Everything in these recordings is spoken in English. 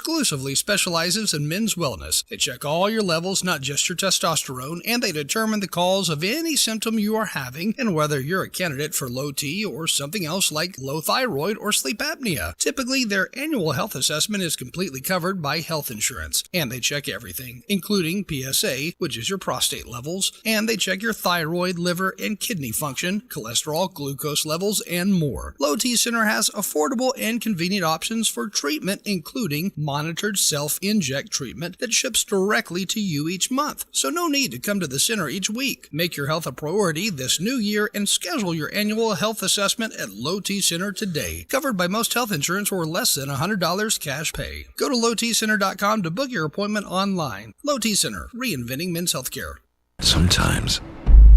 exclusively specializes in men's wellness. They check all your levels, not just your testosterone, and they determine the cause of any symptom you are having and whether you're a candidate for low T or something else like low thyroid or sleep apnea. Typically, their annual health assessment is completely covered by health insurance, and they check everything, including PSA, which is your prostate levels, and they check your thyroid, liver, and kidney function, cholesterol, glucose levels, and more. Low T Center has affordable and convenient options for treatment, including monitored self-inject treatment that ships directly to you each month, so no need to come to the center each week. Make your health a priority this new year and schedule your annual health assessment at Low T Center today. Covered by most health insurance or less than $100 cash pay. Go to lowtcenter.com to book your appointment online. Low T Center, reinventing men's healthcare. Sometimes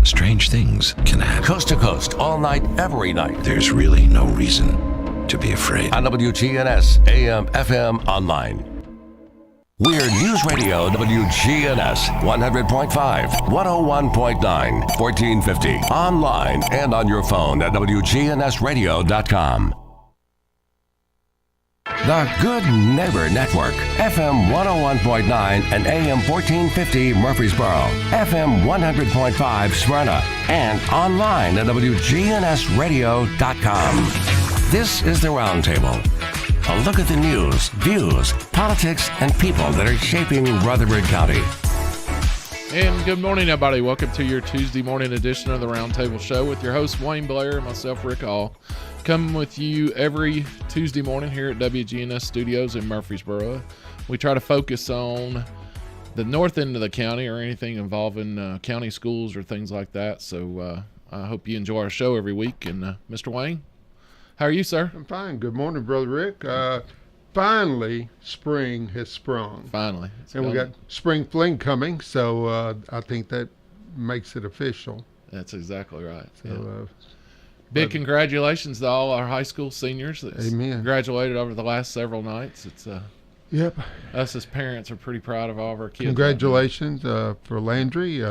strange things can happen. Coast to coast, all night, every night. There's really no reason to be afraid. On WGNS, AM, FM, online. We're News Radio WGNS 100.5, 101.9, 1450. Online and on your phone at WGNSradio.com. The Good Neighbor Network, FM 101.9 and AM 1450 Murfreesboro, FM 100.5 Smyrna, and online at WGNSradio.com. This is the Roundtable. A look at the news, views, politics, and people that are shaping Rutherford County. And good morning, everybody. Welcome to your Tuesday morning edition of the Roundtable Show with your host, Wayne Blair, and myself, Rick Hall. Coming with you every Tuesday morning here at WGNS Studios in Murfreesboro. We try to focus on the north end of the county or anything involving county schools or things like that. So I hope you enjoy our show every week. And Mr. Wayne, how are you, sir? I'm fine. Good morning, Brother Rick. Finally, spring has sprung. Finally. And we got spring fling coming, so I think that makes it official. That's exactly right. So, big congratulations to all our high school seniors that graduated over the last several nights. It's yep. Us as parents are pretty proud of all of our kids. Congratulations for Landry,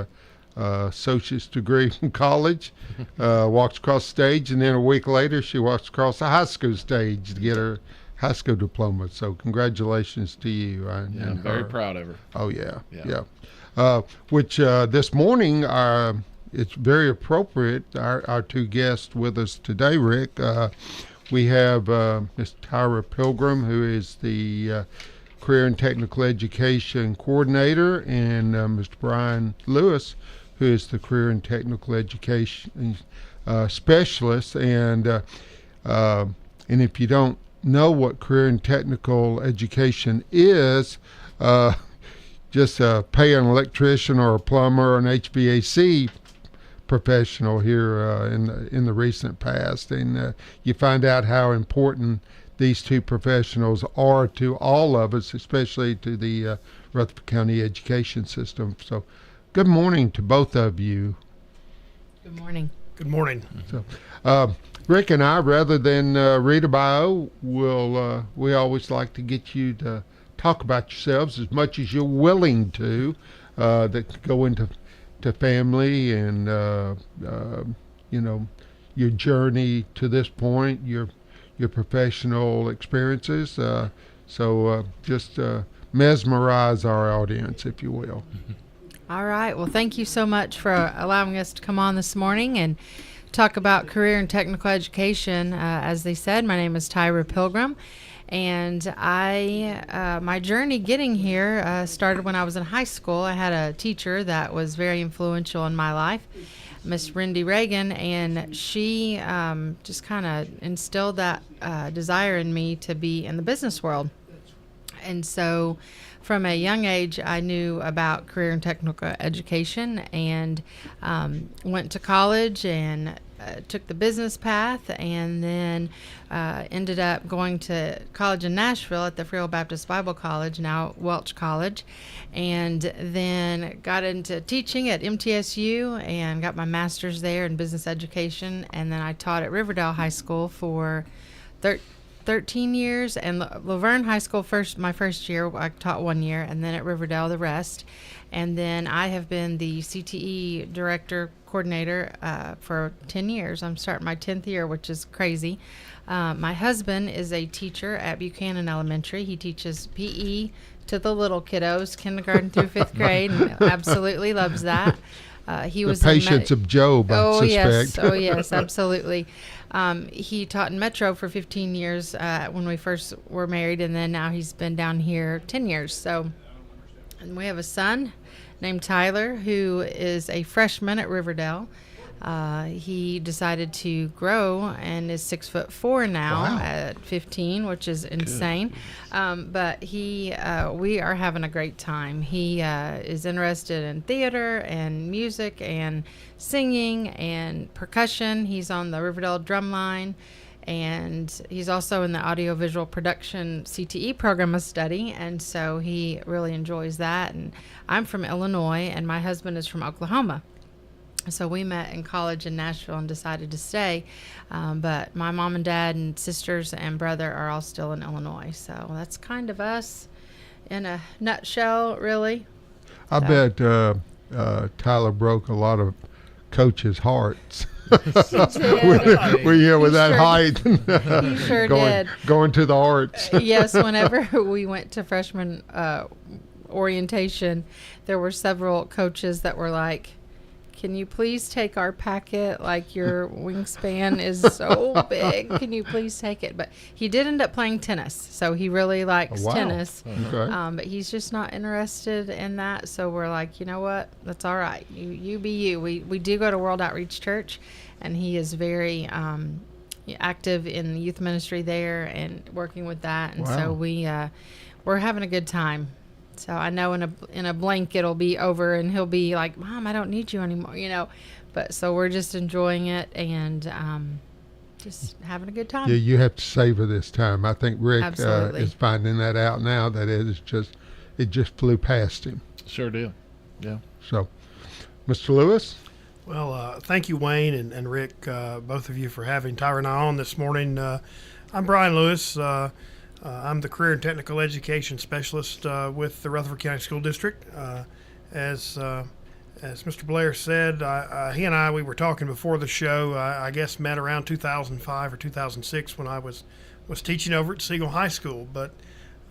associate's degree from college, walks across the stage, and then a week later she walks across the high school stage to get her high school diploma. So congratulations to you. I'm very proud of her. Oh yeah. Which this morning it's very appropriate. Our two guests with us today, Rick. We have Ms. Tyra Pilgrim, who is the Career and Technical Education Coordinator, and Mr. Brian Lewis, who is the Career and Technical Education Specialist. And if you don't know what Career and Technical Education is, just pay an electrician or a plumber or an HVAC professional here in the recent past, and you find out how important these two professionals are to all of us, especially to the Rutherford County education system. So good morning to both of you. Good morning. Good morning. So Rick and I, rather than read a bio, we always like to get you to talk about yourselves as much as you're willing to, that go into family and your journey to this point, your professional experiences. So just mesmerize our audience, if you will. All right. Well, thank you so much for allowing us to come on this morning and talk about career and technical education. As they said, my name is Tyra Pilgrim. And my journey getting here started when I was in high school. I had a teacher that was very influential in my life, Miss Rindy Reagan, and she just kind of instilled that desire in me to be in the business world. And so from a young age, I knew about career and technical education and went to college and took the business path, and then ended up going to college in Nashville at the Free Will Baptist Bible College, now Welch College, and then got into teaching at MTSU and got my master's there in business education, and then I taught at Riverdale High School for 13 years, and Laverne High School my first year, I taught 1 year, and then at Riverdale the rest. And then I have been the CTE director coordinator for 10 years. I'm starting my 10th year, which is crazy. My husband is a teacher at Buchanan Elementary. He teaches PE to the little kiddos, kindergarten through 5th grade, and absolutely loves that. He was the patience of Job, I suspect. Yes, absolutely. He taught in Metro for 15 years when we first were married, and then now he's been down here 10 years. So, and we have a son named Tyler, who is a freshman at Riverdale. He decided to grow and is 6'4" now at 15, which is insane. But we are having a great time. He is interested in theater and music and singing and percussion. He's on the Riverdale drum line, and he's also in the audiovisual production CTE program of study, and so he really enjoys that. And I'm from Illinois, and my husband is from Oklahoma. So we met in college in Nashville and decided to stay. But my mom and dad and sisters and brother are all still in Illinois. So that's kind of us in a nutshell, really. I bet Tyler broke a lot of coaches' hearts. With that height. He sure did. Going to the arts. Yes, whenever we went to freshman orientation, there were several coaches that were like, "Can you please take our packet? Like, your wingspan is so big. Can you please take it?" But he did end up playing tennis, so he really likes tennis. Okay. But he's just not interested in that. So we're like, you know what? That's all right. You be you. We do go to World Outreach Church, and he is very active in the youth ministry there and working with that. And so we're having a good time. So I know in a blink it'll be over, and he'll be like, "Mom, I don't need you anymore," But so we're just enjoying it and just having a good time. Yeah, you have to savor this time. I think Rick Absolutely. is finding that out now. That it just flew past him. Sure did. Yeah. So, Mr. Lewis. Well, thank you, Wayne and Rick, both of you, for having Tyra and I on this morning. I'm Brian Lewis. I'm the Career and Technical Education Specialist with the Rutherford County School District. As Mr. Blair said, he and we were talking before the show. I guess met around 2005 or 2006 when I was teaching over at Siegel High School. But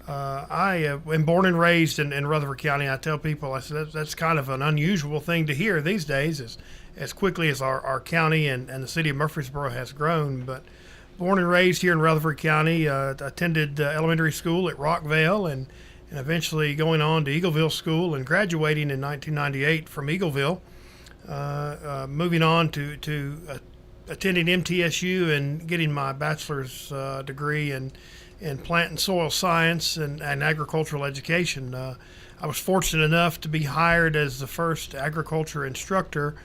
I am born and raised in Rutherford County. I tell people, I said that's kind of an unusual thing to hear these days, as quickly as our county and the city of Murfreesboro has grown. But born and raised here in Rutherford County, attended elementary school at Rockvale and eventually going on to Eagleville School and graduating in 1998 from Eagleville, moving on to attending MTSU and getting my bachelor's degree in plant and soil science and agricultural education. I was fortunate enough to be hired as the first agriculture instructor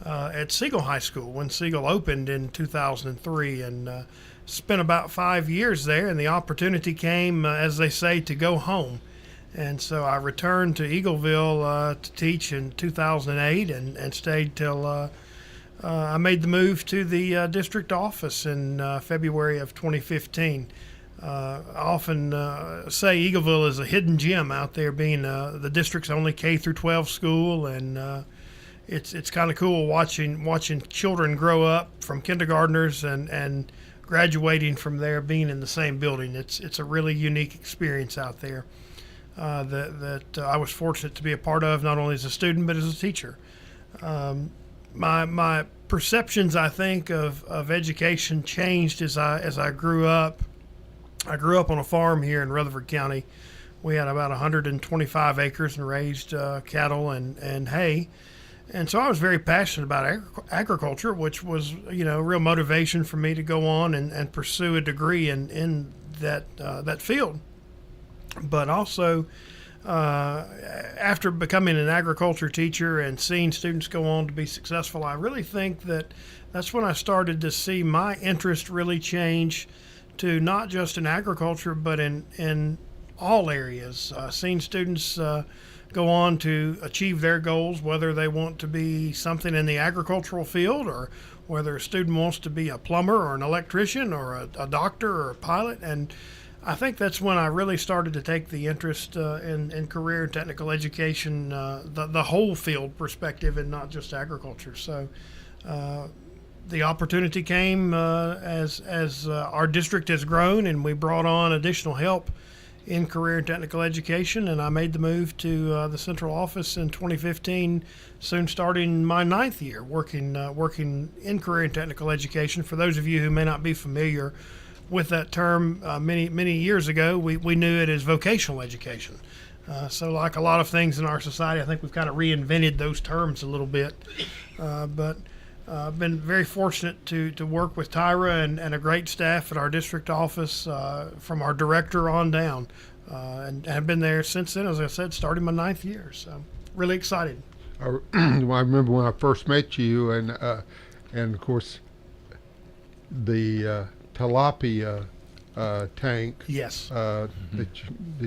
at Siegel High School when Siegel opened in 2003, and spent about 5 years there, and the opportunity came, as they say, to go home. And so I returned to Eagleville to teach in 2008 and stayed till I made the move to the district office in February of 2015. I often say Eagleville is a hidden gem out there, being the district's only K through 12 school, and it's kind of cool watching children grow up from kindergartners and graduating from there, being in the same building. It's a really unique experience out there that I was fortunate to be a part of, not only as a student but as a teacher. My perceptions, I think, of education changed as I grew up. I grew up on a farm here in Rutherford County. We had about 125 acres and raised cattle and hay. And so I was very passionate about agriculture, which was, real motivation for me to go on and pursue a degree in that field. But also, after becoming an agriculture teacher and seeing students go on to be successful, I really think that's when I started to see my interest really change to not just in agriculture, but in all areas. Seeing students go on to achieve their goals, whether they want to be something in the agricultural field or whether a student wants to be a plumber or an electrician or a doctor or a pilot. And I think that's when I really started to take the interest in career and technical education, the whole field perspective and not just agriculture. So the opportunity came as our district has grown and we brought on additional help in career and technical education, and I made the move to the central office in 2015, soon starting my 9th year working in career and technical education. For those of you who may not be familiar with that term, many years ago we knew it as vocational education. So like a lot of things in our society, I think we've kind of reinvented those terms a little bit, but I've been very fortunate to work with Tyra and a great staff at our district office, from our director on down, and have been there since then, as I said, starting my 9th year. So really excited. I remember when I first met you, and of course the tilapia tank. Yes. That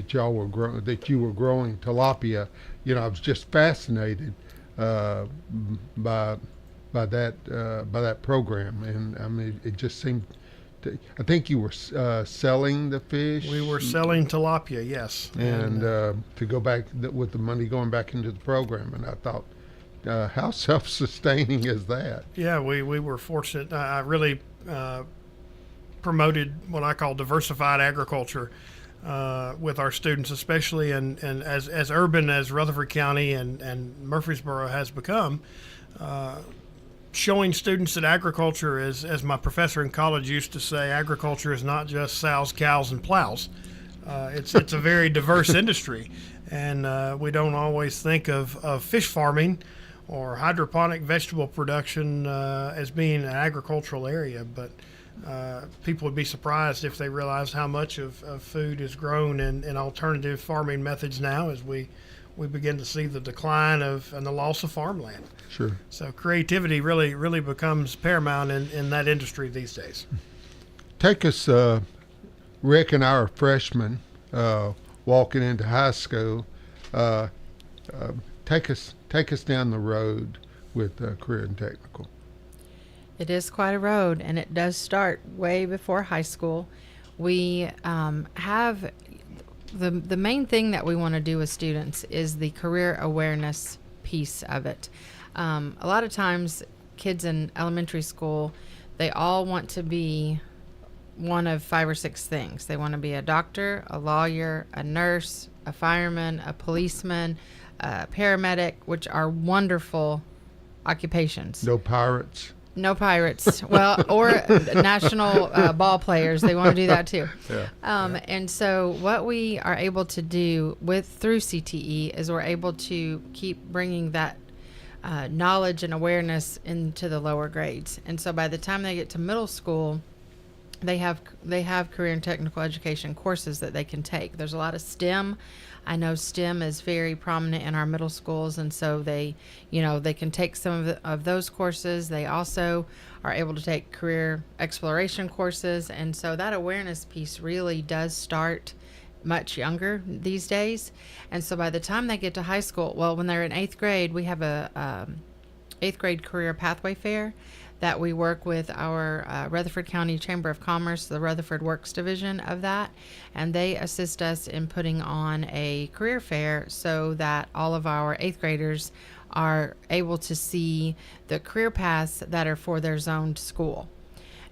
y'all were that you were growing tilapia. I was just fascinated by that program, and I mean it just seemed. I think you were selling the fish. We were selling tilapia, yes, and to go back with the money going back into the program, and I thought, how self-sustaining is that? Yeah, we were fortunate. I really promoted what I call diversified agriculture with our students, especially and as urban as Rutherford County and Murfreesboro has become. Showing students that agriculture is, as my professor in college used to say, agriculture is not just sows, cows, and plows. It's a very diverse industry, and we don't always think of fish farming or hydroponic vegetable production as being an agricultural area, but people would be surprised if they realized how much of food is grown in alternative farming methods now as we begin to see the decline and the loss of farmland. Sure. So creativity really becomes paramount in that industry these days. Take us, Rick and I are freshmen walking into high school. Take us down the road with career and technical. It is quite a road, and it does start way before high school. We have the main thing that we want to do with students is the career awareness piece of it. A lot of times kids in elementary school, they all want to be one of 5 or 6 things. They want to be a doctor, a lawyer, a nurse, a fireman, a policeman, a paramedic, which are wonderful occupations. No pirates. No pirates. Well, or national ball players. They want to do that too. Yeah. And so what we are able to do through CTE is we're able to keep bringing that knowledge and awareness into the lower grades. And so by the time they get to middle school, they have career and technical education courses that they can take. There's a lot of STEM. I know STEM is very prominent in our middle schools, and so they can take some of those courses. They also are able to take career exploration courses, and so that awareness piece really does start much younger these days. And so by the time they get to high school, well, when they're in 8th grade, we have a 8th grade career pathway fair that we work with our Rutherford County Chamber of Commerce, the Rutherford Works division of that, and they assist us in putting on a career fair so that all of our 8th graders are able to see the career paths that are for their zoned school.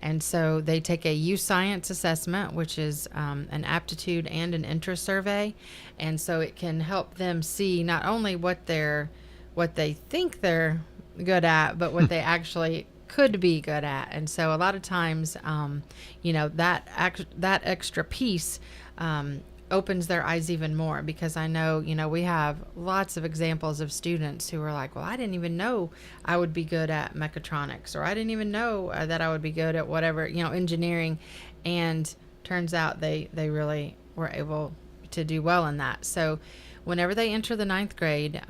And so they take a youth science assessment, which is an aptitude and an interest survey, and so it can help them see not only what they think they're good at, but what they actually could be good at. And so a lot of times, that extra piece opens their eyes even more, because I know, we have lots of examples of students who are like, well, I didn't even know I would be good at mechatronics, or I didn't even know that I would be good at whatever, engineering. And turns out they really were able to do well in that. So whenever they enter the 9th grade,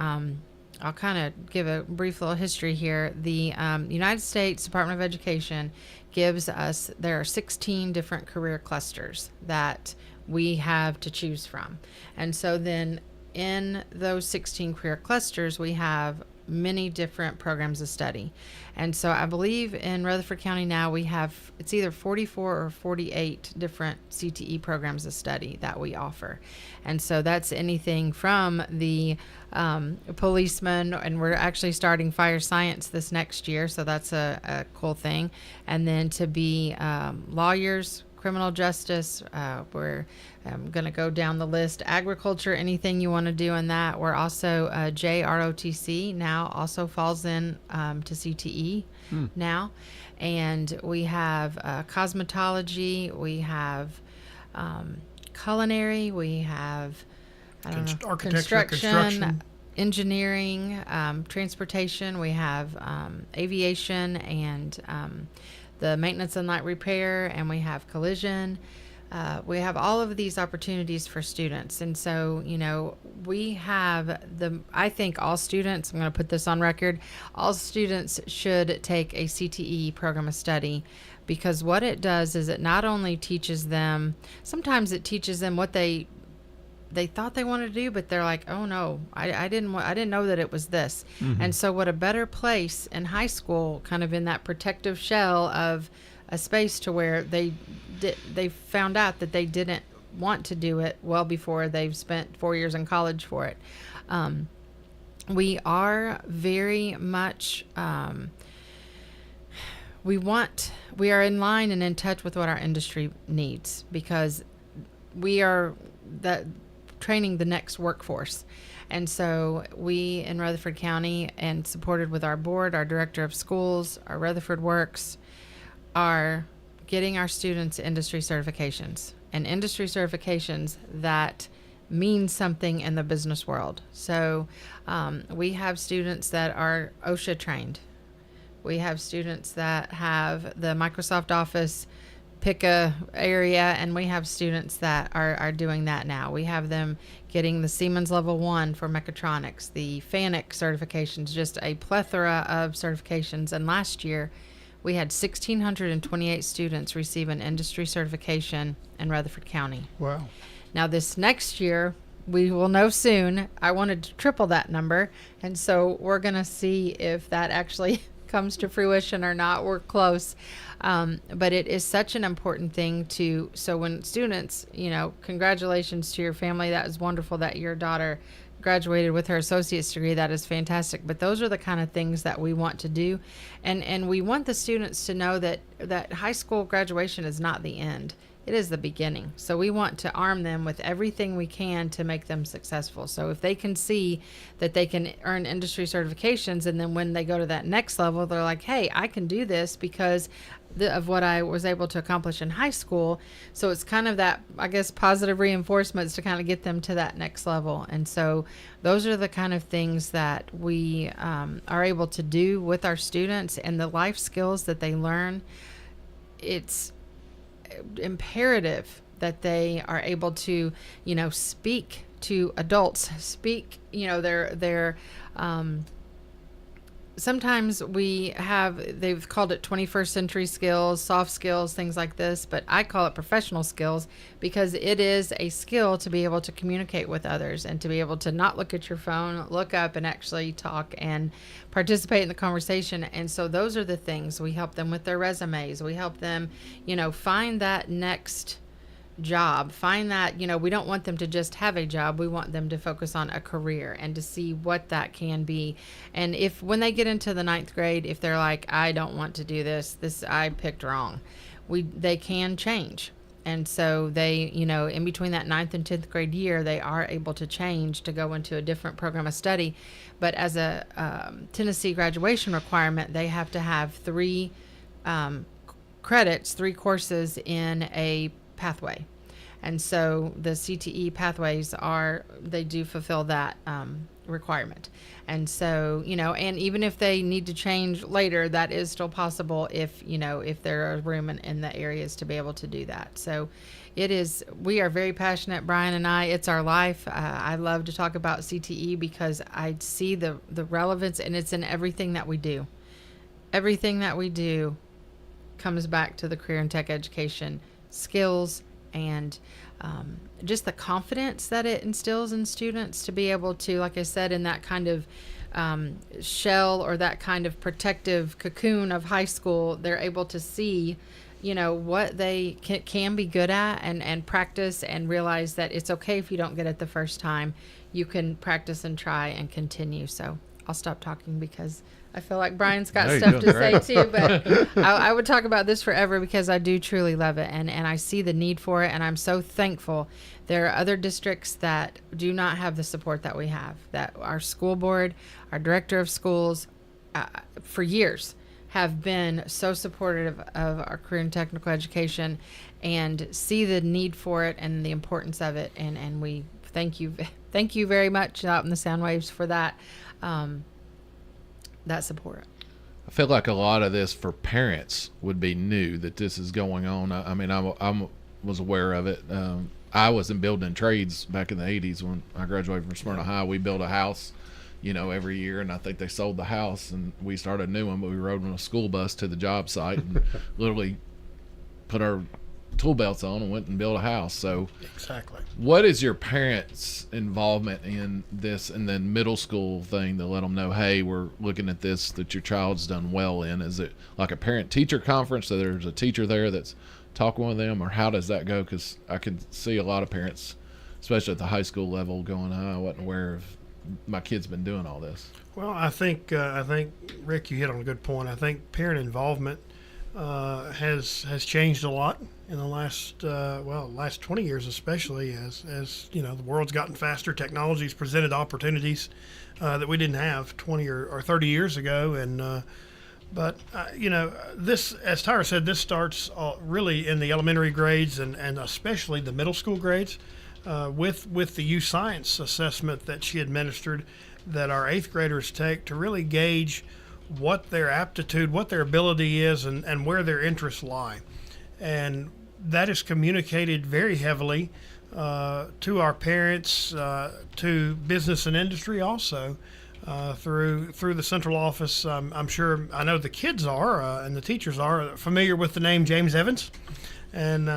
I'll kind of give a brief little history here. The United States Department of Education there are 16 different career clusters that we have to choose from. And so then in those 16 career clusters, we have many different programs of study. And so I believe in Rutherford County now we have, it's either 44 or 48 different CTE programs of study that we offer. And so that's anything from the policeman, and we're actually starting fire science this next year, so that's a cool thing. And then to be lawyers, criminal justice, we're going to go down the list, agriculture, anything you want to do in that. We're also JROTC now also falls in to CTE now. And we have cosmetology, we have culinary, we have architecture, construction, engineering, transportation, we have aviation, and the maintenance and light repair, and we have collision. We have all of these opportunities for students. And so, we have I think all students, I'm going to put this on record, all students should take a CTE program of study, because what it does is it not only teaches them, sometimes it teaches them what they thought they wanted to do, but they're like, oh no, I didn't know that it was this. And so what a better place in high school, kind of in that protective shell of a space to where they found out that they didn't want to do it well before they've spent 4 years in college for it. We are very much, we are in line and in touch with what our industry needs, because we are training the next workforce. And so we in Rutherford County, and supported with our board, our director of schools, our Rutherford Works, are getting our students industry certifications, and industry certifications that mean something in the business world. So we have students that are OSHA trained. We have students that have the Microsoft Office pick a area, and we have students that are doing that now. We have them getting the Siemens Level 1 for mechatronics, the FANUC certifications, just a plethora of certifications. And last year we had 1,628 students receive an industry certification in Rutherford County. Wow. Now this next year, we will know soon. I wanted to triple that number, and so we're going to see if that actually comes to fruition or not. We're close. But it is such an important thing so when students, congratulations to your family. That is wonderful that your daughter graduated with her associate's degree. That is fantastic. But those are the kind of things that we want to do. And we want the students to know that high school graduation is not the end. It is the beginning. So we want to arm them with everything we can to make them successful. So if they can see that they can earn industry certifications, and then when they go to that next level, they're like, hey, I can do this because of what I was able to accomplish in high school. So it's kind of that, I guess, positive reinforcements to kind of get them to that next level. And so those are the kind of things that we are able to do with our students, and the life skills that they learn. It's imperative that they are able to, speak to adults, their sometimes they've called it 21st century skills, soft skills, things like this, but I call it professional skills, because it is a skill to be able to communicate with others and to be able to not look at your phone, look up and actually talk and participate in the conversation. And so those are the things we help them with their resumes. We help them, find that next job, find that, we don't want them to just have a job. We want them to focus on a career and to see what that can be. And when they get into the 9th grade, if they're like, I don't want to do this I picked wrong, they can change. And so they, in between that 9th and 10th grade year, they are able to change to go into a different program of study. But as a Tennessee graduation requirement, they have to have 3 credits, 3 courses in a pathway. And so the CTE pathways they do fulfill that requirement. And so, and even if they need to change later, that is still possible if there are room in the areas to be able to do that. So we are very passionate, Brian and I. It's our life. I love to talk about CTE because I see the relevance, and it's in everything that we do. Everything that we do comes back to the career and tech education skills and just the confidence that it instills in students to be able to, like I said, in that kind of shell or that kind of protective cocoon of high school, they're able to see, what they can be good at and practice, and realize that it's okay if you don't get it the first time. You can practice and try and continue. So I'll stop talking because I feel like Brian's got No, stuff you're to doing say too, but I would talk about this forever because I do truly love it, and I see the need for it, and I'm so thankful. There are other districts that do not have the support that we have, that our school board, our director of schools, for years have been so supportive of our career and technical education and see the need for it and the importance of it, and we thank you very much out in the sound waves for that support. I feel like a lot of this for parents would be new, that this is going on. I mean, I was aware of it. I was in building trades back in the 80s when I graduated from Smyrna High. We built a house, every year, and I think they sold the house and we started a new one, but we rode on a school bus to the job site and literally put our tool belts on and went and built a house. So Exactly. what is your parents' involvement in this and then middle school thing to let them know, hey, we're looking at this that your child's done well in? Is it like a parent-teacher conference, so there's a teacher there that's talking with them, or how does that go? Because I can see a lot of parents, especially at the high school level, going, I wasn't aware of my kid's been doing all this. Well, I think Rick, you hit on a good point. I think parent involvement has changed a lot in the last 20 years, especially as the world's gotten faster. Technology's presented opportunities that we didn't have 20 or 30 years ago, and this, as Tyra said, this starts really in the elementary grades and especially the middle school grades with the U Science assessment that she administered, that our 8th graders take to really gauge what their aptitude, what their ability is, and where their interests lie. And that is communicated very heavily to our parents, to business and industry also, through the central office. I'm sure, I know the kids are, and the teachers are familiar with the name James Evans. And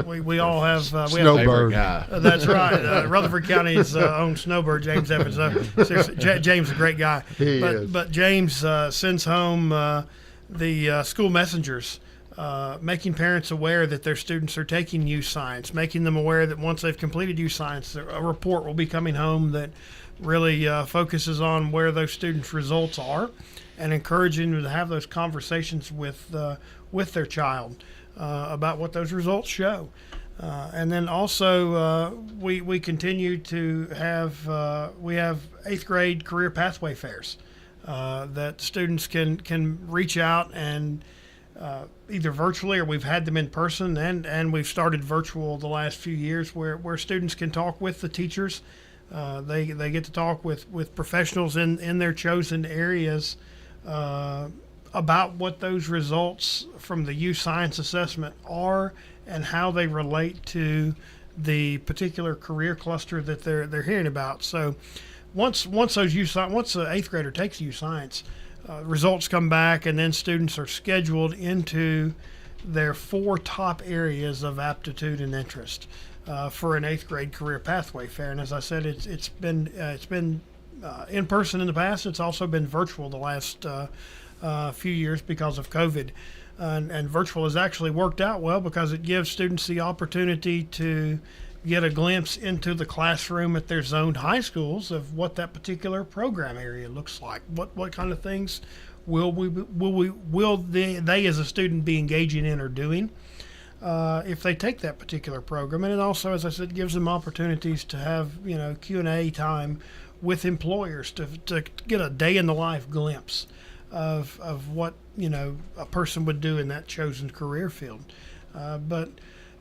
we all have Snowbird. That's right. Rutherford County's own Snowbird, James Evans. Seriously, James is a great guy. He is. But James sends home the school messengers, making parents aware that their students are taking U Science, making them aware that once they've completed U Science, a report will be coming home that really focuses on where those students' results are, and encouraging them to have those conversations with their child about what those results show. And then also we continue to have we have 8th grade career pathway fairs that students can reach out and either virtually, or we've had them in person, and we've started virtual the last few years where students can talk with the teachers. They get to talk with professionals in their chosen areas about what those results from the U Science assessment are and how they relate to the particular career cluster that they're hearing about. So once the 8th grader takes U Science, results come back, and then students are scheduled into their 4 top areas of aptitude and interest for an 8th grade career pathway fair. And as I said, it's been in person in the past. It's also been virtual the last few years because of COVID, and virtual has actually worked out well because it gives students the opportunity to get a glimpse into the classroom at their zoned high schools of what that particular program area looks like. What kind of things will they as a student be engaging in or doing if they take that particular program. And it also, as I said, gives them opportunities to have Q&A time with employers to get a day in the life glimpse of what a person would do in that chosen career field.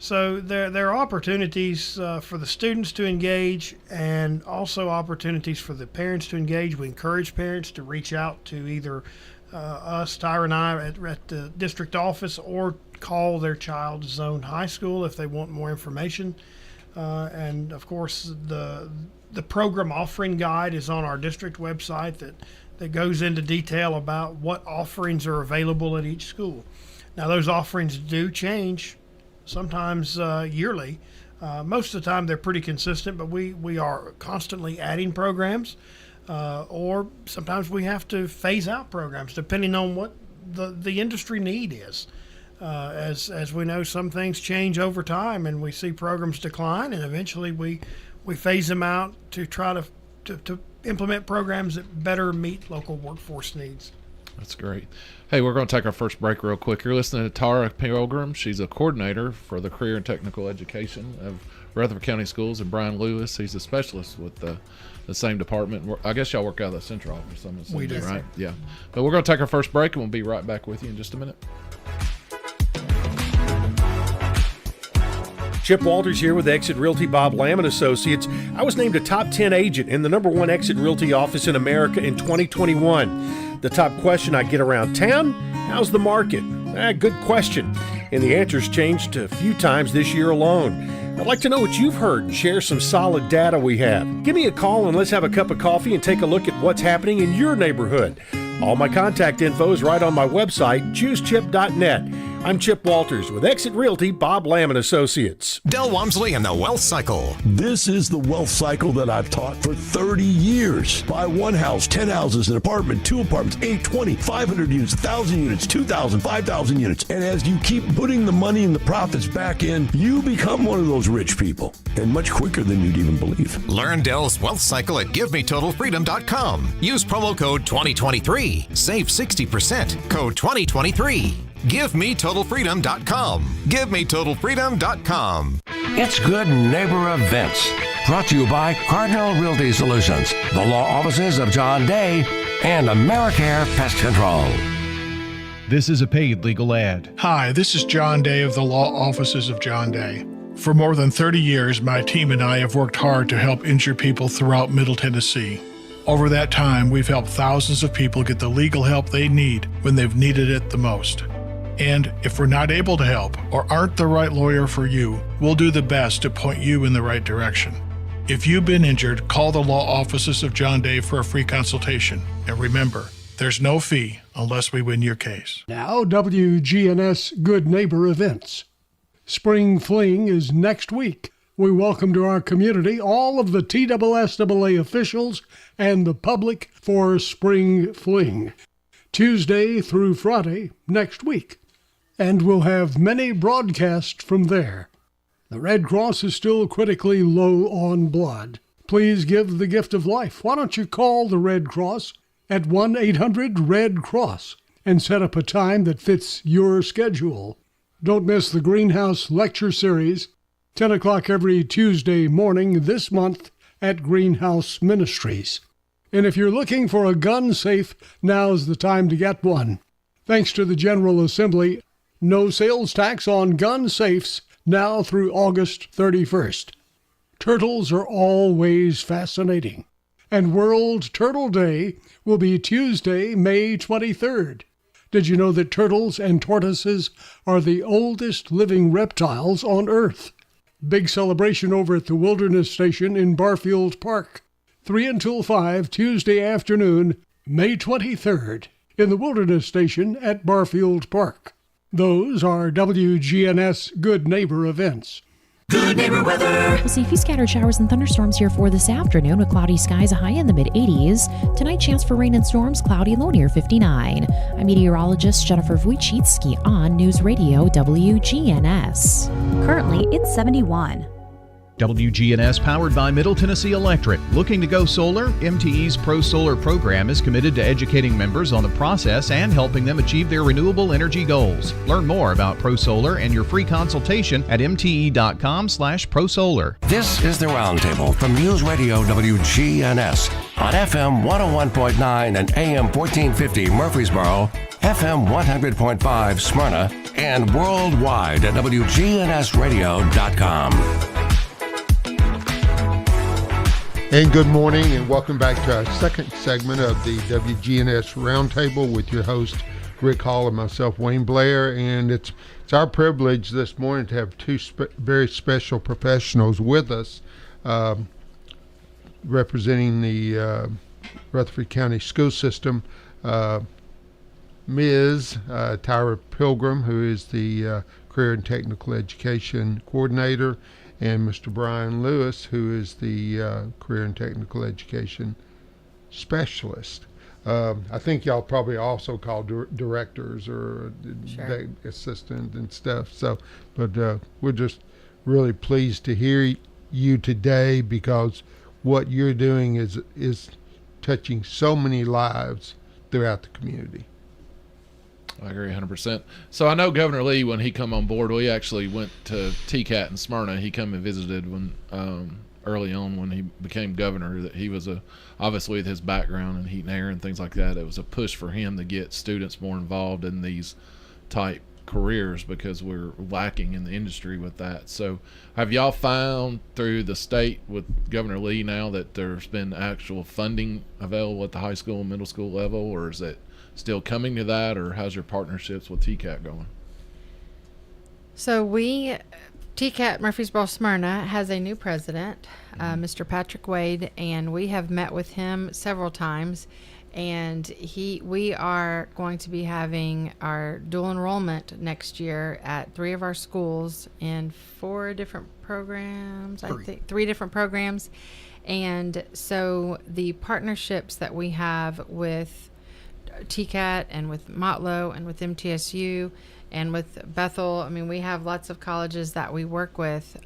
So there are opportunities for the students to engage, and also opportunities for the parents to engage. We encourage parents to reach out to either us, Tyra and I, at the district office, or call their child's zone high school if they want more information. And of course, the program offering guide is on our district website that goes into detail about what offerings are available at each school. Now, those offerings do change sometimes yearly. Most of the time they're pretty consistent, but we are constantly adding programs, or sometimes we have to phase out programs depending on what the industry need is. As we know, some things change over time, and we see programs decline, and eventually we phase them out to try to implement programs that better meet local workforce needs. That's great. Hey, we're going to take our first break real quick. You're listening to Tara Pilgrim. She's a coordinator for the Career and Technical Education of Rutherford County Schools, and Brian Lewis, he's a specialist with the same department. I guess y'all work out of the central office. I'm assuming, we do, right? Yeah. But we're going to take our first break, and we'll be right back with you in just a minute. Chip Walters here with Exit Realty Bob Lamb & Associates. I was named a top 10 agent in the #1 Exit Realty office in America in 2021. The top question I get around town, how's the market? Good question. And the answer's changed a few times this year alone. I'd like to know what you've heard and share some solid data we have. Give me a call and let's have a cup of coffee and take a look at what's happening in your neighborhood. All my contact info is right on my website, choosechip.net. I'm Chip Walters with Exit Realty Bob Lamb & Associates. Del Walmsley and the Wealth Cycle. This is the wealth cycle that I've taught for 30 years. Buy one house, 10 houses, an apartment, 2 apartments, 8, 20, 500 units, 1,000 units, 2,000, 5,000 units. And as you keep putting the money and the profits back in, you become one of those rich people. And much quicker than you'd even believe. Learn Del's Wealth Cycle at GiveMeTotalFreedom.com. Use promo code 2023. Save 60%. Code 2023. GiveMeTotalFreedom.com. GiveMeTotalFreedom.com. It's Good Neighbor Events. Brought to you by Cardinal Realty Solutions, the law offices of John Day, and AmeriCare Pest Control. This is a paid legal ad. Hi, this is John Day of the law offices of John Day. For more than 30 years, my team and I have worked hard to help injured people throughout Middle Tennessee. Over that time, we've helped thousands of people get the legal help they need when they've needed it the most. And if we're not able to help or aren't the right lawyer for you, we'll do the best to point you in the right direction. If you've been injured, call the law offices of John Day for a free consultation. And remember, there's no fee unless we win your case. Now, WGNS Good Neighbor Events. Spring Fling is next week. We welcome to our community all of the TSSAA officials and the public for Spring Fling, Tuesday through Friday next week. And we'll have many broadcasts from there. The Red Cross is still critically low on blood. Please give the gift of life. Why don't you call the Red Cross at 1-800-RED-CROSS and set up a time that fits your schedule. Don't miss the Greenhouse Lecture Series, 10 o'clock every Tuesday morning this month at Greenhouse Ministries. And if you're looking for a gun safe, now's the time to get one. Thanks to the General Assembly, no sales tax on gun safes now through August 31st. Turtles are always fascinating, and World Turtle Day will be Tuesday, May 23rd. Did you know that turtles and tortoises are the oldest living reptiles on Earth? Big celebration over at the Wilderness Station in Barfield Park. 3 until 5, Tuesday afternoon, May 23rd, in the Wilderness Station at Barfield Park. Those are WGNS Good Neighbor Events. Good neighbor weather. We'll see a few scattered showers and thunderstorms here for this afternoon with cloudy skies, a high in the mid-80s. Tonight, chance for rain and storms, cloudy and low near 59. I'm meteorologist Jennifer Wojcicki on News Radio WGNS. Currently, it's 71. WGNS powered by Middle Tennessee Electric. Looking to go solar? MTE's Pro Solar program is committed to educating members on the process and helping them achieve their renewable energy goals. Learn more about Pro Solar and your free consultation at mte.com/prosolar. This is the Roundtable from News Radio WGNS on FM 101.9 and AM 1450 Murfreesboro, FM 100.5 Smyrna, and worldwide at WGNSradio.com. And good morning, and welcome back to our second segment of the WGNS Roundtable with your host, Rick Hall, and myself, Wayne Blair. And it's our privilege this morning to have two very special professionals with us representing the Rutherford County School System. Ms. Tyra Pilgrim, who is the Career and Technical Education Coordinator, and Mr. Brian Lewis, who is the Career and Technical Education Specialist. I think y'all probably also call directors or assistant and stuff. So, but we're just really pleased to hear you today, because what you're doing is touching so many lives throughout the community. I agree 100%. So I know Governor Lee, when he come on board, we actually went to TCAT in Smyrna. He come and visited when early on when he became governor. That he was obviously with his background in heat and air and things like that, it was a push for him to get students more involved in these type careers, because we're lacking in the industry with that. So have y'all found through the state with Governor Lee now that there's been actual funding available at the high school and middle school level, or is it still coming to that, or how's your partnerships with TCAT going? So TCAT Murfreesboro Smyrna has a new president, Mr. Patrick Wade, and we have met with him several times, and we are going to be having our dual enrollment next year at 3 of our schools in 4 different programs, I think 3 different programs. And so the partnerships that we have with TCAT and with Motlow and with MTSU and with Bethel, I mean, we have lots of colleges that we work with.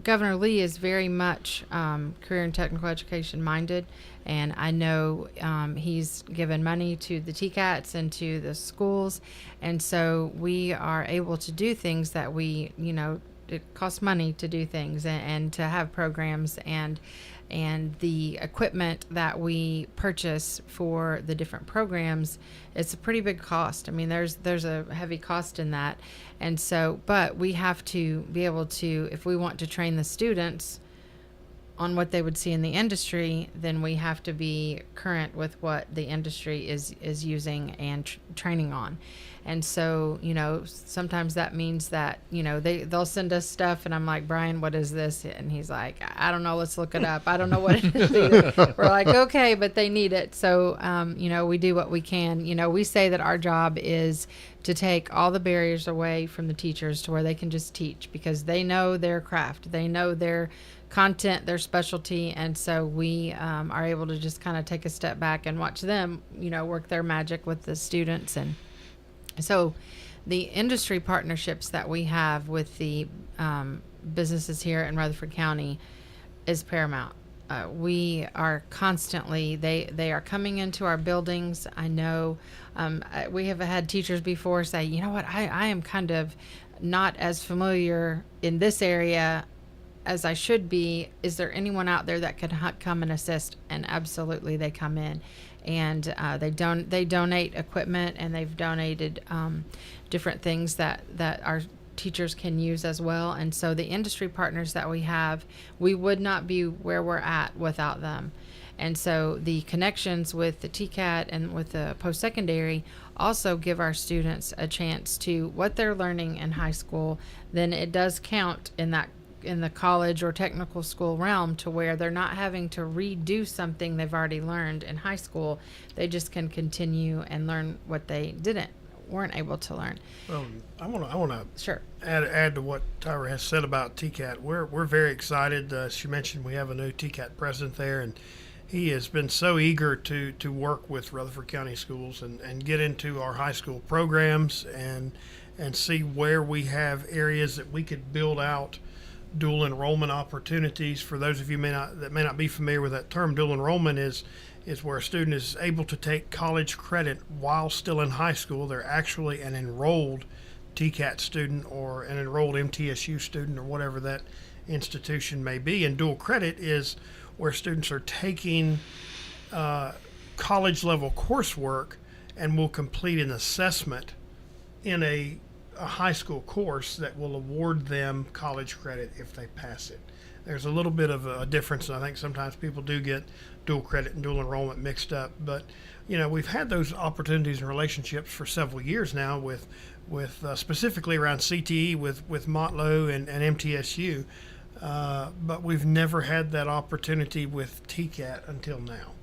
Governor Lee is very much career and technical education minded, and I know he's given money to the TCATs and to the schools, and so we are able to do things that it costs money to do things and to have programs, and the equipment that we purchase for the different programs, it's a pretty big cost. I mean, there's a heavy cost in that. And so, but we have to be able to, if we want to train the students on what they would see in the industry, then we have to be current with what the industry is using and training on. And so, sometimes that means that, they'll send us stuff and I'm like, Brian, what is this? And he's like, I don't know. Let's look it up. I don't know what it is either. We're like, okay, but they need it. So, we do what we can. We say that our job is to take all the barriers away from the teachers to where they can just teach, because they know their craft. They know their content, their specialty. And so we are able to just kind of take a step back and watch them, work their magic with the students. And so the industry partnerships that we have with the businesses here in Rutherford County is paramount. We are constantly, they are coming into our buildings. I know we have had teachers before say, you know what, I am kind of not as familiar in this area as I should be. Is there anyone out there that could come and assist? And absolutely, they come in. And they donate equipment, and they've donated different things that our teachers can use as well. And so the industry partners that we have, we would not be where we're at without them. And so the connections with the TCAT and with the post-secondary also give our students a chance to what they're learning in high school, then it does count in the college or technical school realm, to where they're not having to redo something they've already learned in high school. They just can continue and learn what they weren't able to learn. Well, I want to add to what Tyra has said about TCAT. We're very excited. She mentioned we have a new TCAT president there, and he has been so eager to work with Rutherford County schools and get into our high school programs and see where we have areas that we could build out dual enrollment opportunities. For those of you that may not be familiar with that term, dual enrollment is where a student is able to take college credit while still in high school. They're actually an enrolled TCAT student or an enrolled MTSU student or whatever that institution may be. And dual credit is where students are taking college level coursework and will complete an assessment in a high school course that will award them college credit if they pass it. There's a little bit of a difference, and I think sometimes people do get dual credit and dual enrollment mixed up. But we've had those opportunities and relationships for several years now with specifically around CTE with Motlow and MTSU, but we've never had that opportunity with TCAT until now.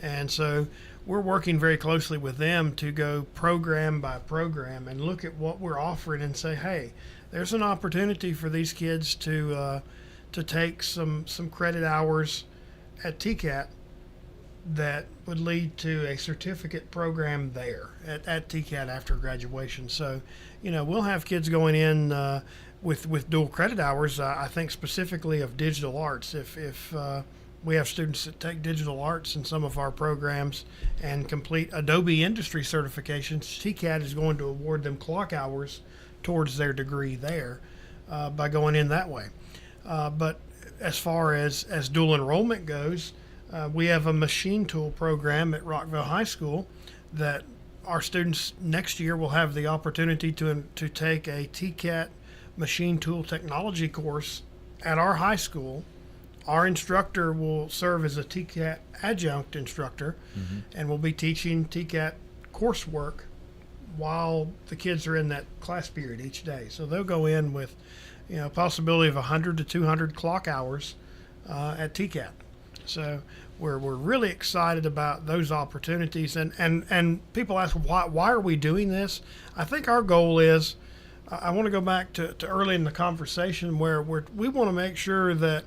And so we're working very closely with them to go program by program and look at what we're offering and say, hey, there's an opportunity for these kids to take some credit hours at TCAT that would lead to a certificate program there at TCAT after graduation. So, we'll have kids going in with dual credit hours. I think specifically of digital arts. If we have students that take digital arts in some of our programs and complete Adobe industry certifications, TCAT is going to award them clock hours towards their degree there by going in that way. But as far as dual enrollment goes, we have a machine tool program at Rockville High School that our students next year will have the opportunity to take a TCAT machine tool technology course at our high school. Our instructor will serve as a TCAT adjunct instructor and will be teaching TCAT coursework while the kids are in that class period each day. So they'll go in with possibility of 100 to 200 clock hours at TCAT. So we're really excited about those opportunities. And people ask, why are we doing this? I think our goal is, I want to go back to early in the conversation where we want to make sure that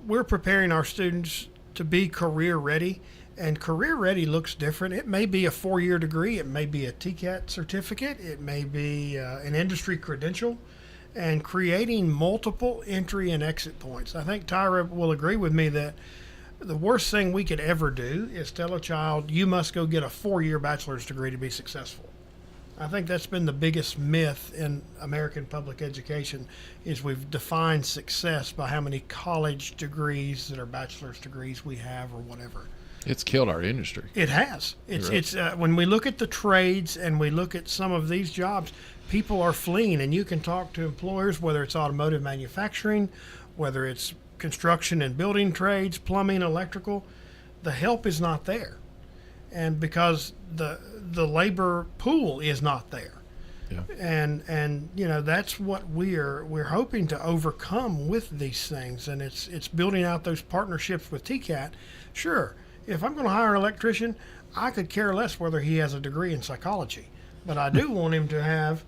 we're preparing our students to be career ready. And career ready looks different. It may be a 4-year degree. It may be a TCAT certificate. It may be an industry credential. And creating multiple entry and exit points. I think Tyra will agree with me that the worst thing we could ever do is tell a child, you must go get a 4-year bachelor's degree to be successful. I think that's been the biggest myth in American public education, is we've defined success by how many college degrees that are bachelor's degrees we have or whatever. It's killed our industry. It has. It's when we look at the trades and we look at some of these jobs, people are fleeing, and you can talk to employers, whether it's automotive manufacturing, whether it's construction and building trades, plumbing, electrical, the help is not there. And because the labor pool is not there. Yeah. And that's what we're hoping to overcome with these things, and it's building out those partnerships with TCAT. Sure, if I'm going to hire an electrician, I could care less whether he has a degree in psychology, but I do want him to have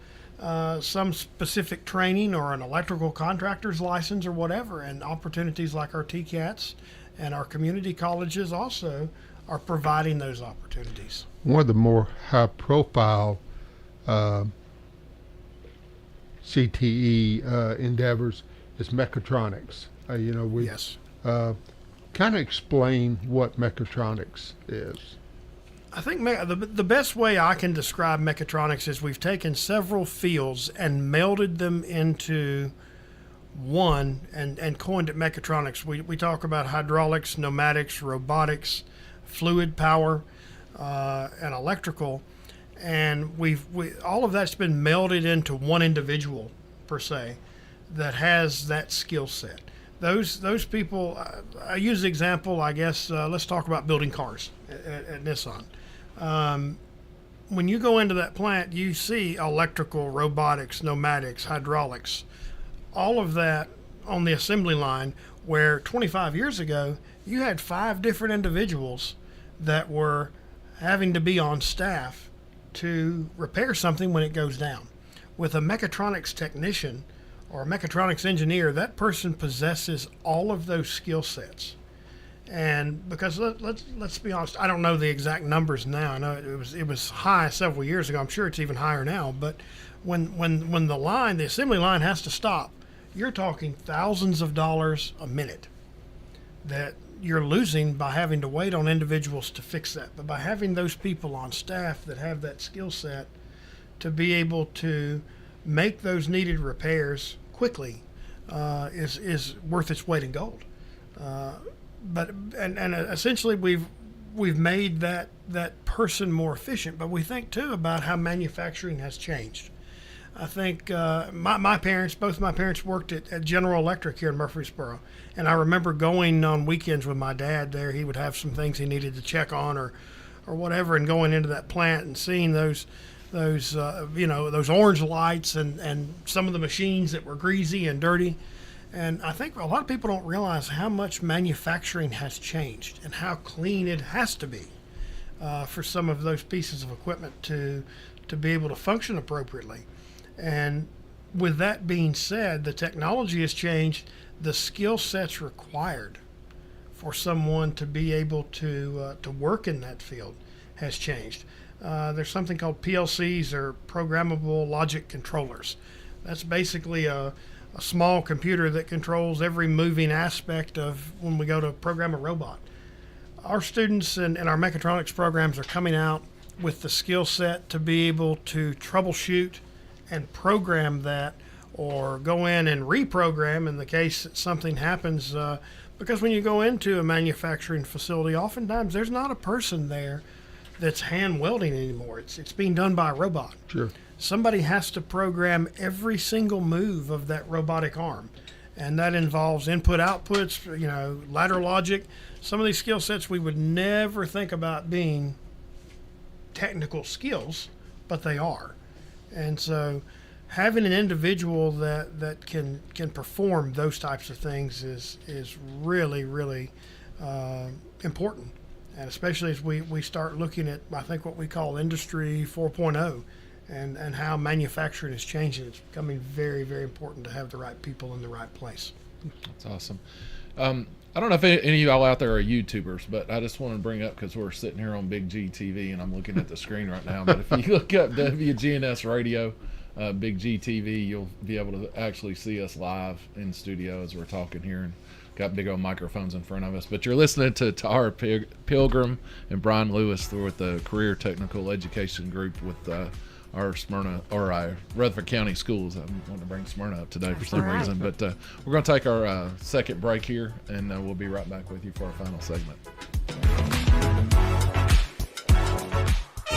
some specific training or an electrical contractor's license or whatever, and opportunities like our TCATs and our community colleges also are providing those opportunities. One of the more high-profile CTE endeavors is mechatronics. Yes. Kind of explain what mechatronics is. I think the best way I can describe mechatronics is we've taken several fields and melded them into one and coined it mechatronics. We talk about hydraulics, pneumatics, robotics, fluid power, and electrical, and all of that's been melded into one individual per se that has that skill set. Those people, I use the example, I guess, let's talk about building cars at Nissan. When you go into that plant, you see electrical, robotics, pneumatics, hydraulics, all of that on the assembly line, where 25 years ago, you had 5 different individuals that were having to be on staff to repair something when it goes down. With a mechatronics technician or a mechatronics engineer, that person possesses all of those skill sets. And because let's be honest, I don't know the exact numbers now. I know it was high several years ago. I'm sure it's even higher now. But when the assembly line has to stop, you're talking thousands of dollars a minute that you're losing by having to wait on individuals to fix that. But by having those people on staff that have that skill set to be able to make those needed repairs quickly is worth its weight in gold. But essentially we've made that person more efficient. But we think too about how manufacturing has changed. I think both my parents worked at General Electric here in Murfreesboro, and I remember going on weekends with my dad there. He would have some things he needed to check on or whatever, and going into that plant and seeing those orange lights and some of the machines that were greasy and dirty. And I think a lot of people don't realize how much manufacturing has changed and how clean it has to be. for some of those pieces of equipment to be able to function appropriately. And with that being said, the technology has changed. The skill sets required for someone to be able to work in that field has changed. There's something called PLCs, or programmable logic controllers. That's basically a small computer that controls every moving aspect of when we go to program a robot. Our students in our mechatronics programs are coming out with the skill set to be able to troubleshoot and program that, or go in and reprogram in the case that something happens. Because when you go into a manufacturing facility, oftentimes there's not a person there that's hand welding anymore. It's being done by a robot. Sure. Somebody has to program every single move of that robotic arm, and that involves input outputs, ladder logic. Some of these skill sets we would never think about being technical skills, but they are. And so having an individual that can perform those types of things is really, really important. And especially as we start looking at, I think, what we call Industry 4.0 and how manufacturing is changing. It's becoming very, very important to have the right people in the right place. That's awesome. I don't know if any of y'all out there are YouTubers, but I just wanted to bring up, because we're sitting here on Big G TV and I'm looking at the screen right now. But if you look up WGNS Radio, Big G TV, you'll be able to actually see us live in studio as we're talking here, and got big old microphones in front of us. But you're listening to Tara Pilgrim and Brian Lewis. They're with the Career Technical Education Group with our Rutherford County Schools. I want to bring Smyrna up today for some reason, but we're going to take our second break here, and we'll be right back with you for our final segment.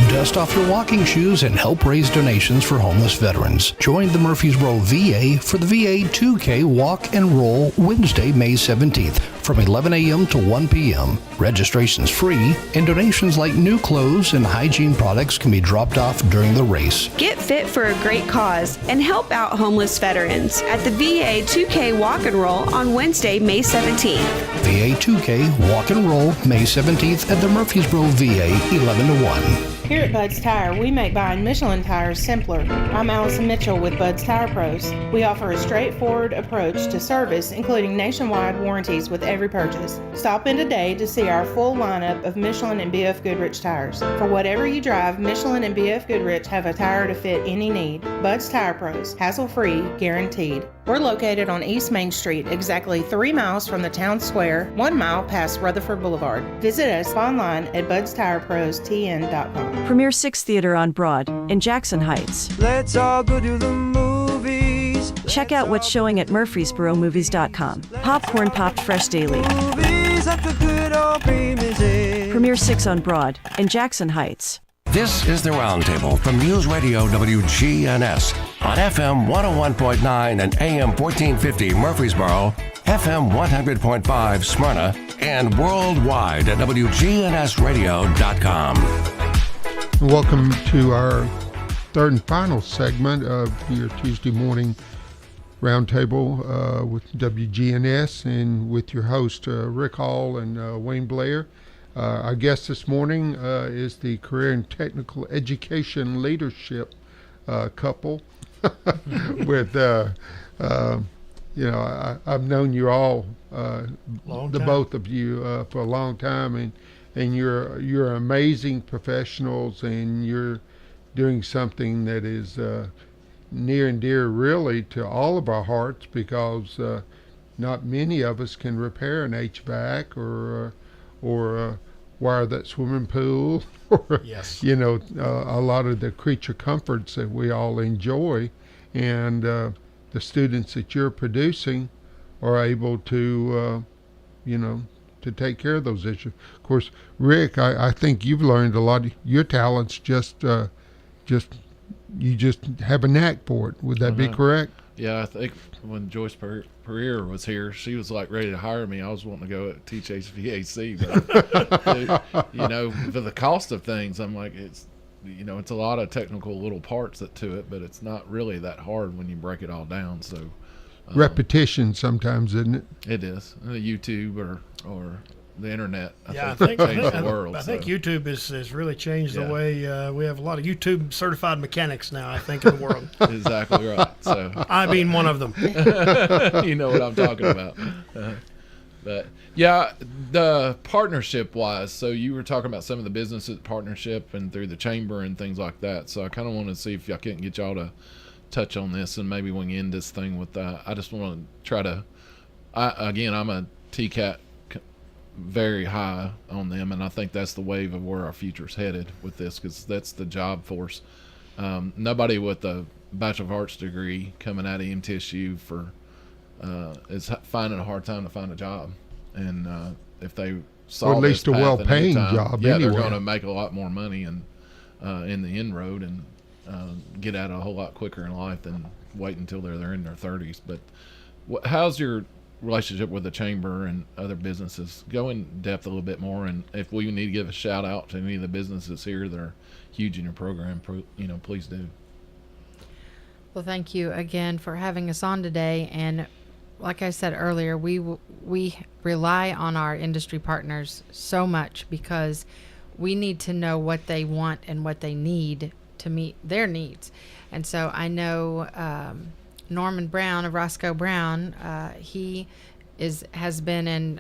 Dust off your walking shoes and help raise donations for homeless veterans. Join the Murfreesboro VA for the VA 2K Walk and Roll Wednesday, May 17th from 11 a.m. to 1 p.m. Registration's free, and donations like new clothes and hygiene products can be dropped off during the race. Get fit for a great cause and help out homeless veterans at the VA 2K Walk and Roll on Wednesday, May 17th. VA 2K Walk and Roll May 17th at the Murfreesboro VA, 11 to 1. Here at Bud's Tire, we make buying Michelin tires simpler. I'm Allison Mitchell with Bud's Tire Pros. We offer a straightforward approach to service, including nationwide warranties with every purchase. Stop in today to see our full lineup of Michelin and BF Goodrich tires. For whatever you drive, Michelin and BF Goodrich have a tire to fit any need. Bud's Tire Pros, hassle-free, guaranteed. We're located on East Main Street, exactly 3 miles from the town square, 1 mile past Rutherford Boulevard. Visit us online at budstirepros.tn.com. Premier 6 Theater on Broad in Jackson Heights. Let's all go to the movies. Check out what's showing at murfreesboromovies.com. Popcorn popped fresh daily. Movies like the good old primitive. Premier 6 on Broad in Jackson Heights. This is the Roundtable from News Radio WGNS on FM 101.9 and AM 1450 Murfreesboro, FM 100.5 Smyrna, and worldwide at WGNSradio.com. Welcome to our third and final segment of your Tuesday morning Roundtable with WGNS, and with your host Rick Hall and Wayne Blair. Our guest this morning is the Career and Technical Education Leadership couple. With, I've known you all, both of you, for a long time, and you're amazing professionals, and you're doing something that is near and dear, really, to all of our hearts, because not many of us can repair an HVAC or wire that swimming pool, or yes. A lot of the creature comforts that we all enjoy, and the students that you're producing are able to, to take care of those issues. Of course, Rick, I think you've learned a lot. Your talents you just have a knack for it. Would that be correct? Yeah, I think when Joyce Pereira was here, she was like ready to hire me. I was wanting to go teach HVAC, but for the cost of things, I'm like, it's a lot of technical little parts to it, but it's not really that hard when you break it all down. So repetition sometimes, isn't it? It is. YouTube or the internet. I think think changed the world. I think YouTube has really changed the way we have a lot of YouTube certified mechanics now. I think in the world. Exactly right. So I mean, one of them. You know what I'm talking about. But yeah, the partnership wise, so you were talking about some of the businesses partnership and through the chamber and things like that. So I kind of want to see if I couldn't get y'all to touch on this, and maybe we can end this thing with that. I just want to try to, I'm a TCAT very high on them, and I think that's the wave of where our future's headed with this, because that's the job force. Nobody with a Bachelor of Arts degree coming out of MTSU is finding a hard time to find a job, and if they saw or at least a well-paying job, they're anyway. going to make a lot more money and in the inroad and get out a whole lot quicker in life than wait until they're in their 30s. But how's your relationship with the chamber and other businesses? Go in depth a little bit more, and if we need to give a shout out to any of the businesses here that are huge in your program, please do. Well, thank you again for having us on today. And like I said earlier, we rely on our industry partners so much because we need to know what they want and what they need to meet their needs. And so I know Norman Brown of Roscoe Brown, he has been in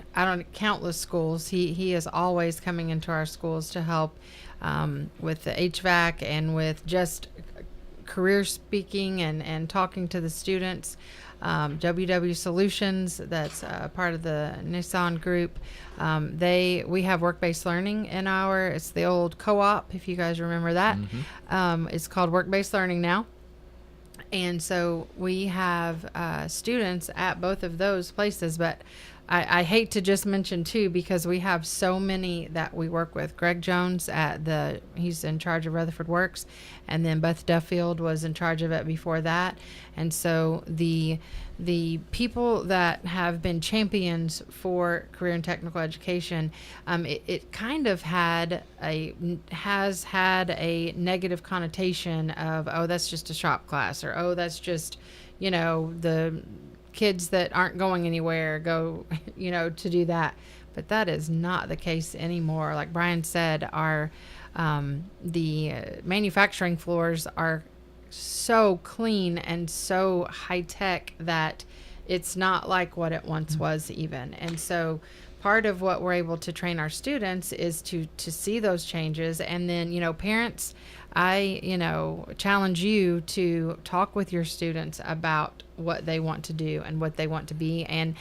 countless schools. He is always coming into our schools to help with the HVAC and with just career speaking and talking to the students. WW Solutions, that's part of the Nissan group. We have work-based learning in it's the old co-op, if you guys remember that. Mm-hmm. It's called work-based learning now. And so we have students at both of those places, but I hate to just mention two because we have so many that we work with. Greg Jones he's in charge of Rutherford Works, and then Beth Duffield was in charge of it before that. And so the people that have been champions for career and technical education, it kind of has had a negative connotation of, oh, that's just a shop class, or oh, that's just, the kids that aren't going anywhere go, to do that. But that is not the case anymore. Like Brian said, the manufacturing floors are so clean and so high tech that it's not like what it once was even. And so part of what we're able to train our students is to see those changes. And then, parents, I challenge you to talk with your students about what they want to do and what they want to be. And,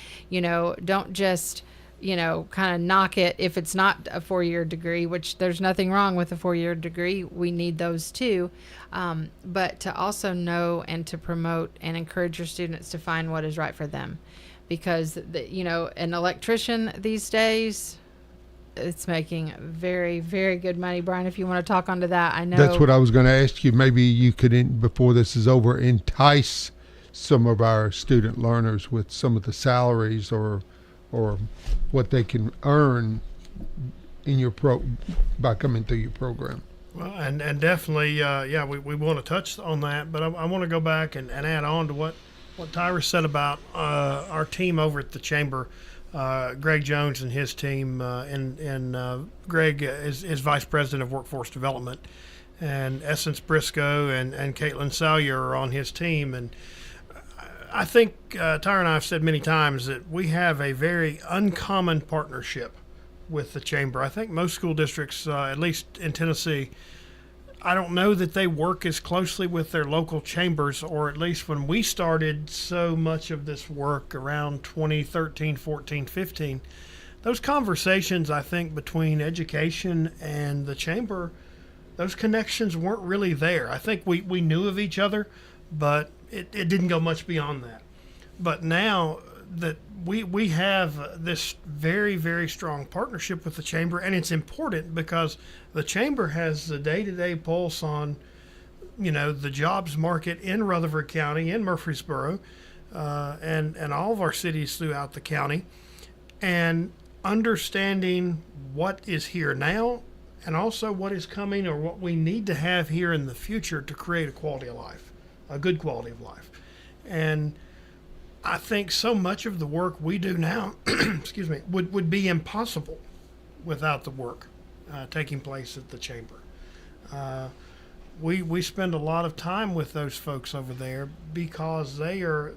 don't just, kind of knock it if it's not a 4-year degree, which there's nothing wrong with a 4-year degree. We need those too. But to also know and to promote and encourage your students to find what is right for them. Because, an electrician these days, it's making very, very good money. Brian, if you want to talk onto that, I know. That's what I was going to ask you. Maybe you could, before this is over, entice some of our student learners with some of the salaries or what they can earn in by coming through your program. Well, and definitely, we want to touch on that, but I want to go back and add on to what Tyra said about our team over at the Chamber. Greg Jones and his team, and Greg is Vice President of Workforce Development, and Essence Briscoe and Caitlin Salyer are on his team. And I think Tyra and I have said many times that we have a very uncommon partnership with the Chamber. I think most school districts, at least in Tennessee, I don't know that they work as closely with their local chambers, or at least when we started so much of this work around 2013, 14, 15, those conversations, I think, between education and the chamber, those connections weren't really there. I think we knew of each other, but it didn't go much beyond that. But now that we have this very, very strong partnership with the chamber, and it's important because the chamber has the day-to-day pulse on, the jobs market in Rutherford County, in Murfreesboro, and all of our cities throughout the county, and understanding what is here now and also what is coming or what we need to have here in the future to create a quality of life, a good quality of life. And I think so much of the work we do now, excuse me, would be impossible without the work taking place at the chamber. We spend a lot of time with those folks over there because they are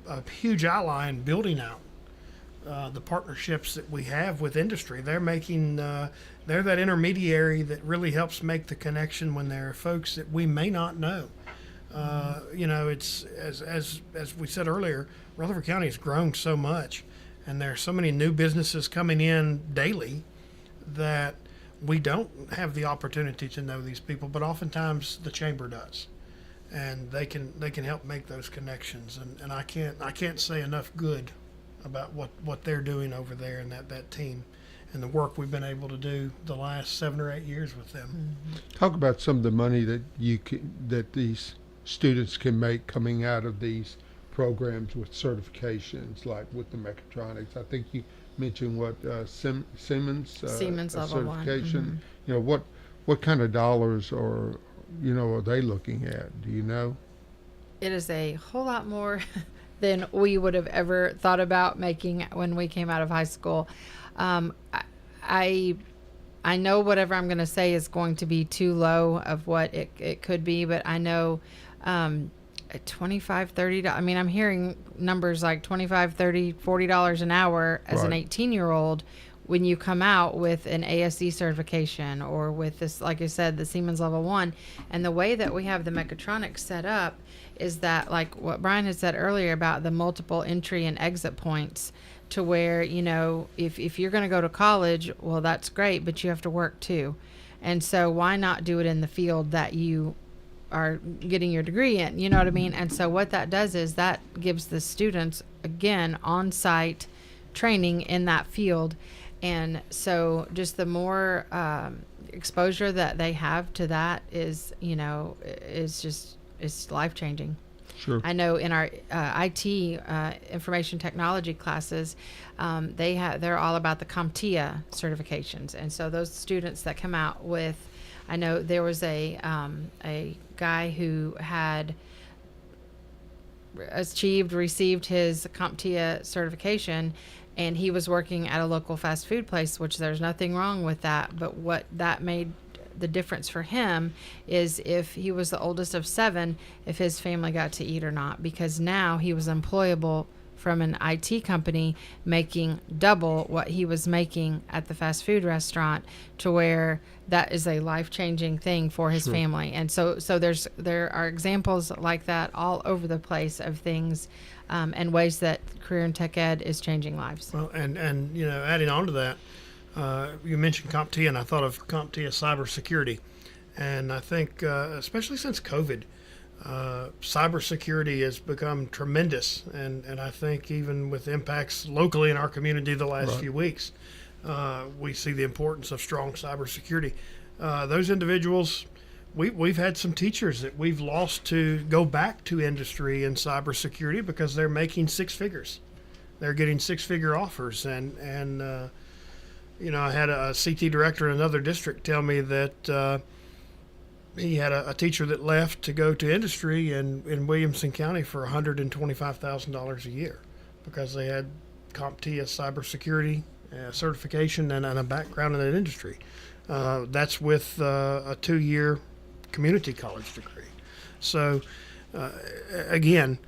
a huge ally in building out the partnerships that we have with industry. They're making they're that intermediary that really helps make the connection when there are folks that we may not know. It's as we said earlier, Rutherford County has grown so much, and there are so many new businesses coming in daily that we don't have the opportunity to know these people, but oftentimes the chamber does, and they can help make those connections. And I can't say enough good about what they're doing over there and that team and the work we've been able to do the last 7 or 8 years with them. Talk about some of the money that these students can make coming out of these programs with certifications, like with the mechatronics. I think you mentioned what Siemens Level 1 certification. What kind of dollars are they looking at? Do you know? It is a whole lot more than we would have ever thought about making when we came out of high school. I know whatever I'm going to say is going to be too low of what it could be, but I know $25, $30. I mean, I'm hearing numbers like $25, $30, $40 an hour as an 18-year-old when you come out with an ASE certification or with this, like I said, the Siemens Level 1. And the way that we have the mechatronics set up is that, like what Brian had said earlier about the multiple entry and exit points, to where, if you're going to go to college, well, that's great, but you have to work too. And so why not do it in the field that you are getting your degree in? You know what I mean? And so what that does is that gives the students, again, on-site training in that field. And so just the more exposure that they have to that is life-changing. Sure. I know in our IT information technology classes, they're all about the CompTIA certifications, and so those students that come out with, I know there was a guy who had received his CompTIA certification, and he was working at a local fast food place, which there's nothing wrong with that, but what that made the difference for him is if he was the oldest of 7, if his family got to eat or not, because now he was employable from an IT company making double what he was making at the fast food restaurant, to where that is a life-changing thing for his family. And so there are examples like that all over the place of things and ways that career in tech ed is changing lives. Well, and adding on to that, you mentioned CompTIA, and I thought of CompTIA cybersecurity. And I think, especially since COVID, cybersecurity has become tremendous. And I think even with impacts locally in our community the last few weeks, we see the importance of strong cybersecurity. Those individuals, we've had some teachers that we've lost to go back to industry in cybersecurity because they're making 6 figures. They're getting 6-figure offers. And I had a CT director in another district tell me that he had a teacher that left to go to industry in Williamson County for $125,000 a year because they had CompTIA cybersecurity certification and a background in that industry. That's with a 2-year community college degree. So, again,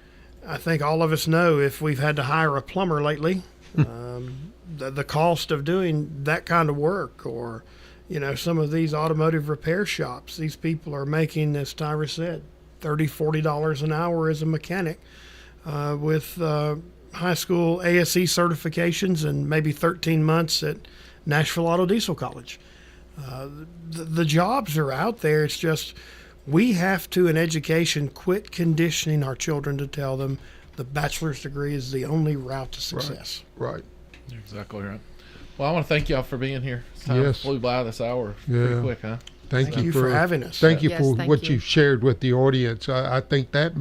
I think all of us know if we've had to hire a plumber lately, the cost of doing that kind of work, or some of these automotive repair shops, these people are making, as Tyra said, $30-$40 an hour as a mechanic with high school ASE certifications and maybe 13 months at Nashville Auto Diesel College. The jobs are out there. It's just we have to, in education, quit conditioning our children to tell them the bachelor's degree is the only route to success. Right. You're exactly right. Well, I want to thank y'all for being here. Time flew by this hour pretty quick, huh? Thank you for having us. Thank you for what you've shared with the audience. I think that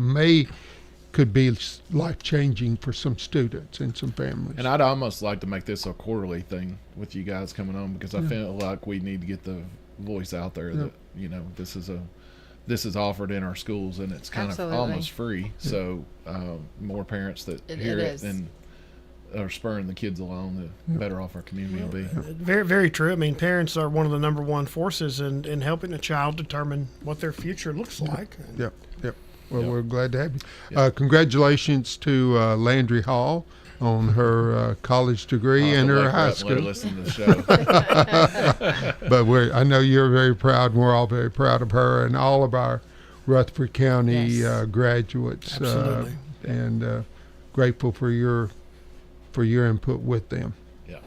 could be life-changing for some students and some families. And I'd almost like to make this a quarterly thing with you guys coming on, because I feel like we need to get the voice out there that, this is this is offered in our schools, and it's kind Absolutely. of almost free. So more parents that hear it and are spurring the kids along, the better off our community will be. Very, very true. I mean, parents are one of the number one forces in helping a child determine what their future looks like. Yep. Well, we're glad to have you. Congratulations to Landry Hall on her college degree and her high school. Listen to the show. But I know you're very proud, and we're all very proud of her and all of our Rutherford County graduates. Absolutely. And grateful for your input with them. Yeah.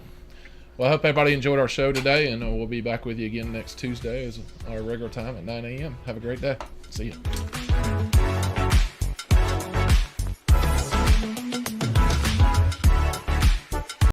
Well, I hope everybody enjoyed our show today, and we'll be back with you again next Tuesday as our regular time at 9 a.m. Have a great day. See you.